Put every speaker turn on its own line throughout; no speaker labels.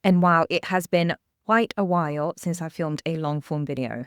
And wow, it has been quite a while since I filmed a long form video.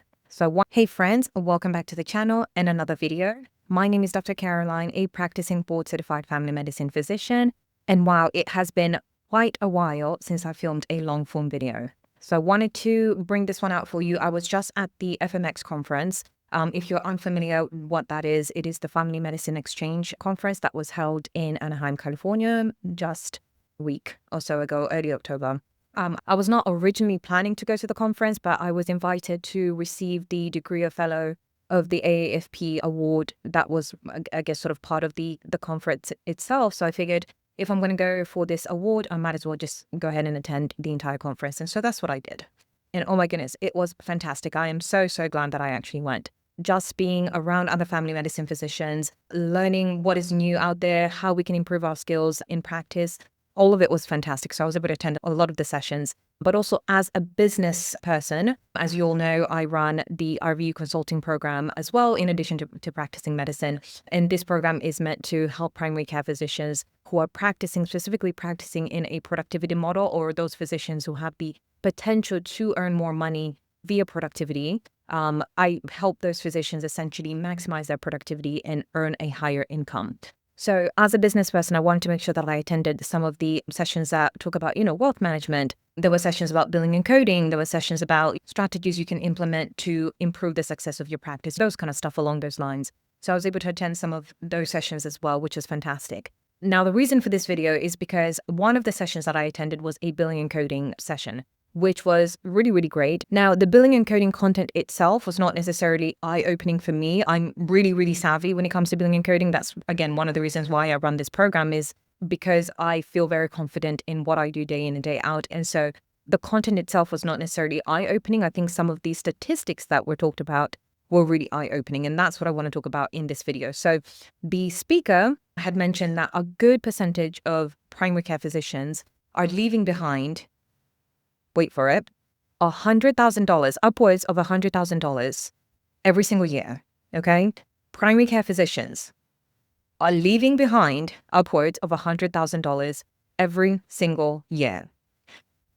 Hey friends, welcome back to the channel and another video. My name is Dr. Caroline, a practicing board certified family medicine physician. And wow, it has been quite a while since I filmed a long form video. So I wanted to bring this one out for you. I was just at the FMX conference. If you're unfamiliar with what that is, it is the Family Medicine Exchange conference that was held in Anaheim, California, just a week or so ago, early October. I was not originally planning to go to the conference, but I was invited to receive the degree of fellow of the AAFP award that was, I guess, sort of part of the conference itself. So I figured if I'm going to go for this award, I might as well just go ahead and attend the entire conference. And so that's what I did. And oh my goodness, it was fantastic. I am so glad that I actually went. Just being around other family medicine physicians, learning what is new out there, how we can improve our skills in practice. All of it was fantastic. So I was able to attend a lot of the sessions, but also as a business person, as you all know, I run the RVU consulting program as well, in addition to practicing medicine. And this program is meant to help primary care physicians who are specifically practicing in a productivity model, or those physicians who have the potential to earn more money via productivity. I help those physicians essentially maximize their productivity and earn a higher income. So as a business person, I wanted to make sure that I attended some of the sessions that talk about, wealth management. There were sessions about billing and coding. There were sessions about strategies you can implement to improve the success of your practice, those kind of stuff along those lines. So I was able to attend some of those sessions as well, which is fantastic. Now, the reason for this video is because one of the sessions that I attended was a billing and coding session, which was really great. Now, the billing and coding content itself was not necessarily eye-opening for me. I'm really savvy when it comes to billing and coding. That's, again, one of the reasons why I run this program, is because I feel very confident in what I do day in and day out. And so the content itself was not necessarily eye-opening. I think some of the statistics that were talked about were really eye-opening. And that's what I want to talk about in this video. So the speaker had mentioned that a good percentage of primary care physicians are leaving behind, wait for it, $100,000, upwards of $100,000 every single year, okay? Primary care physicians are leaving behind upwards of $100,000 every single year.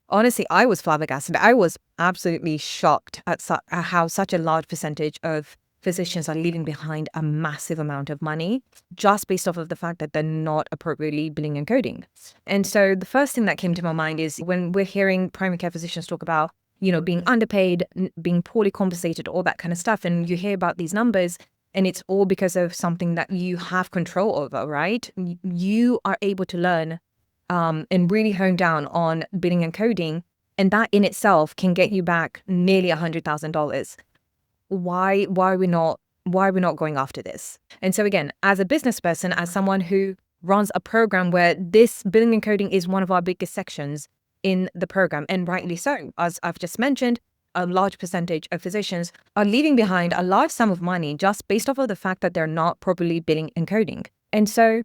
Honestly, I was flabbergasted. I was absolutely shocked at how such a large percentage of physicians are leaving behind a massive amount of money just based off of the fact that they're not appropriately billing and coding. And so the first thing that came to my mind is when we're hearing primary care physicians talk about, being underpaid, being poorly compensated, all that kind of stuff. And you hear about these numbers, and it's all because of something that you have control over, right? You are able to learn and really hone down on billing and coding. And that in itself can get you back nearly $100,000. Why are we not going after this? And so again, as a business person, as someone who runs a program where this billing and coding is one of our biggest sections in the program, and rightly so, as I've just mentioned, a large percentage of physicians are leaving behind a large sum of money just based off of the fact that they're not properly billing and coding. And so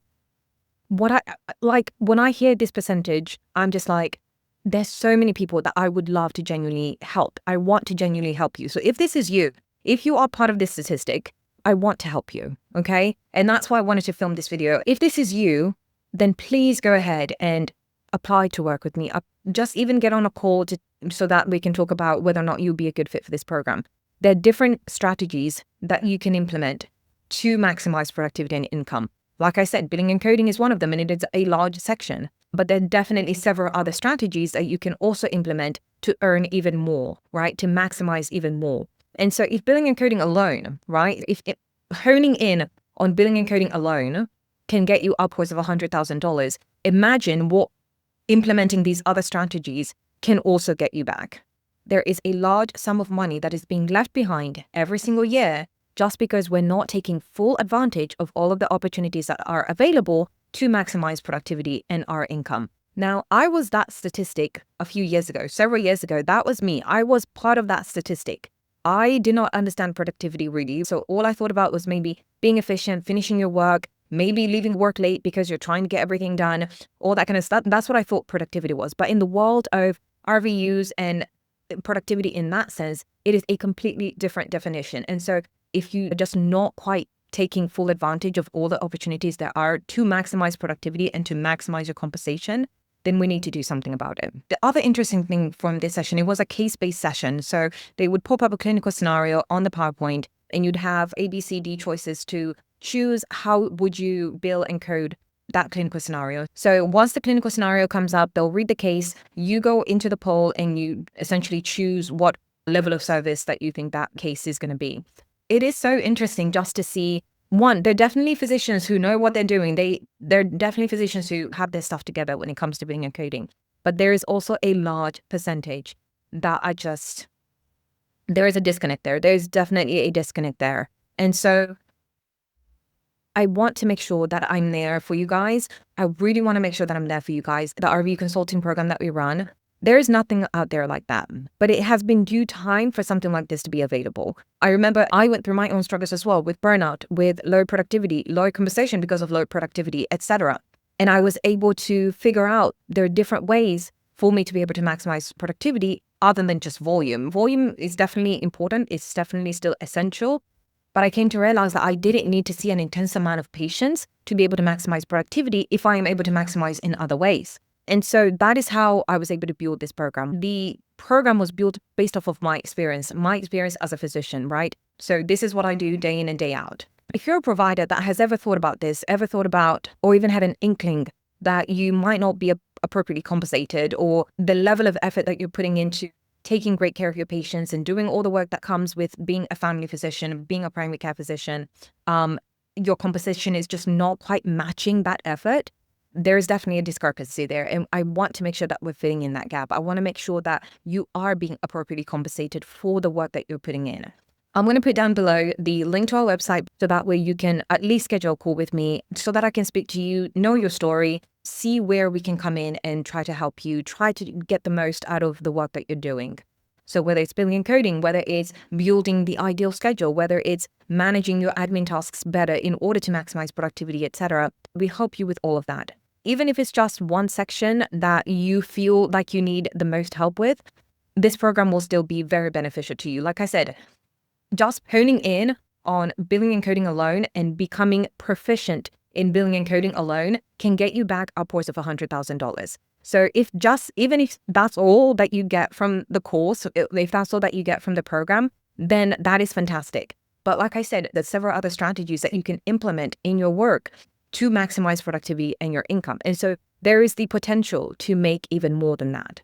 when I hear this percentage, I'm just like, there's so many people that I would love to genuinely help. I want to genuinely help you. So if this is you, if you are part of this statistic, I want to help you, okay? And that's why I wanted to film this video. If this is you, then please go ahead and apply to work with me. Just even get on a call so that we can talk about whether or not you'll be a good fit for this program. There are different strategies that you can implement to maximize productivity and income. Like I said, billing and coding is one of them, and it is a large section. But there are definitely several other strategies that you can also implement to earn even more, right? To maximize even more. And so if billing and coding alone, right? If honing in on billing and coding alone can get you upwards of $100,000, imagine what implementing these other strategies can also get you back. There is a large sum of money that is being left behind every single year just because we're not taking full advantage of all of the opportunities that are available to maximize productivity and our income. Now, I was that statistic a few years ago, several years ago. That was me. I was part of that statistic. I did not understand productivity really. So all I thought about was maybe being efficient, finishing your work, maybe leaving work late because you're trying to get everything done, all that kind of stuff. That's what I thought productivity was. But in the world of RVUs and productivity in that sense, it is a completely different definition. And so if you are just not quite taking full advantage of all the opportunities there are to maximize productivity and to maximize your compensation, then we need to do something about it. The other interesting thing from this session, it was a case-based session. So they would pop up a clinical scenario on the PowerPoint, and you'd have A, B, C, D choices to choose how would you bill and code that clinical scenario. So once the clinical scenario comes up, they'll read the case, you go into the poll, and you essentially choose what level of service that you think that case is going to be. It is so interesting just to see, one, they're definitely physicians who know what they're doing. They're definitely physicians who have their stuff together when it comes to billing and coding. But there is also a large percentage that there is a disconnect there. There's definitely a disconnect there. And so I want to make sure that I'm there for you guys. I really want to make sure that I'm there for you guys. The RV consulting program that we run, there is nothing out there like that, but it has been due time for something like this to be available. I remember I went through my own struggles as well with burnout, with low productivity, low compensation because of low productivity, etc. And I was able to figure out there are different ways for me to be able to maximize productivity other than just volume. Volume is definitely important. It's definitely still essential. But I came to realize that I didn't need to see an intense amount of patients to be able to maximize productivity if I am able to maximize in other ways. And so that is how I was able to build this program. The program was built based off of my experience as a physician, right? So this is what I do day in and day out. If you're a provider that has ever thought about this, or even had an inkling that you might not be appropriately compensated, or the level of effort that you're putting into taking great care of your patients and doing all the work that comes with being a family physician, being a primary care physician, your compensation is just not quite matching that effort, there is definitely a discrepancy there. And I want to make sure that we're filling in that gap. I want to make sure that you are being appropriately compensated for the work that you're putting in. I'm going to put down below the link to our website so that way you can at least schedule a call with me so that I can speak to you, know your story, see where we can come in and try to help you, try to get the most out of the work that you're doing. So whether it's billing and coding, whether it's building the ideal schedule, whether it's managing your admin tasks better in order to maximize productivity, etc., we help you with all of that. Even if it's just one section that you feel like you need the most help with, this program will still be very beneficial to you. Like I said, just honing in on billing and coding alone and becoming proficient in billing and coding alone can get you back upwards of $100,000. So even if that's all that you get from the course, if that's all that you get from the program, then that is fantastic. But like I said, there's several other strategies that you can implement in your work to maximize productivity and your income. And so there is the potential to make even more than that.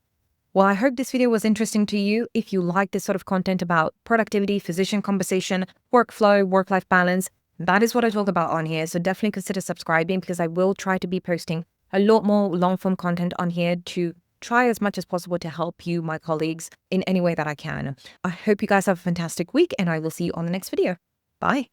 Well, I hope this video was interesting to you. If you like this sort of content about productivity, physician compensation, workflow, work-life balance, that is what I talk about on here. So definitely consider subscribing because I will try to be posting a lot more long-form content on here to try as much as possible to help you, my colleagues, in any way that I can. I hope you guys have a fantastic week and I will see you on the next video. Bye.